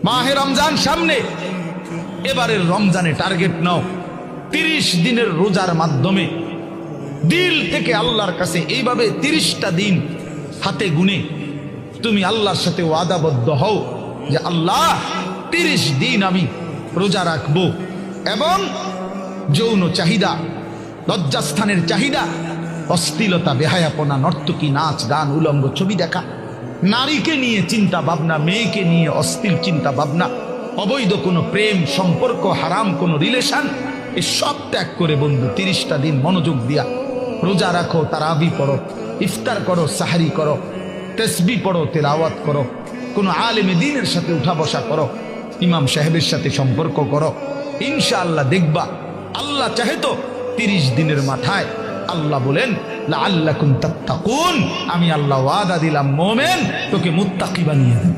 মাহে রমজান সামনে, এবারের রমজানে টার্গেট নাও 30 দিনের রোজার মাধ্যমে দিল থেকে আল্লাহর কাছে এইভাবে 30টা দিন হাতে গুনে তুমি আল্লাহর সাথে ওয়াদাবদ্ধ হও যে আল্লাহ 30 দিন আমি রোজা রাখবো। এবং যৌন চাহিদা, লজ্জাস্থানের চাহিদা, অশ্লীলতা, বেহায়াপনা, নর্তকী, নাচ গান, উলঙ্গ ছবি দেখা, নারীকে নিয়ে চিন্তা ভাবনা, মেয়েকে নিয়ে অশ্লীল চিন্তা ভাবনা, অবৈধ কোনো প্রেম সম্পর্ক, হারাম কোনো রিলেশন, এ সব ত্যাগ করে বন্ধু 30টা দিন মনোযোগ দিয়া রোজা রাখো, তারাবি পড়ো, ইফতার করো, সাহারি করো, তাসবিহ পড়ো, তেলাওয়াত করো, কোনো আলেমে দ্বীনের সাথে উঠা বসা করো, ইমাম সাহেবের সাথে সম্পর্ক করো। ইনশাআল্লাহ দেখবা আল্লাহ চাহে তো 30 দিনের মাথায় আল্লাহ বলেন লাআল্লাকুম তাত্তাকুন, আমি আল্লাহ ওয়াদা দিলাম মোমেন তোকে মুত্তাকি বানিয়ে দেব।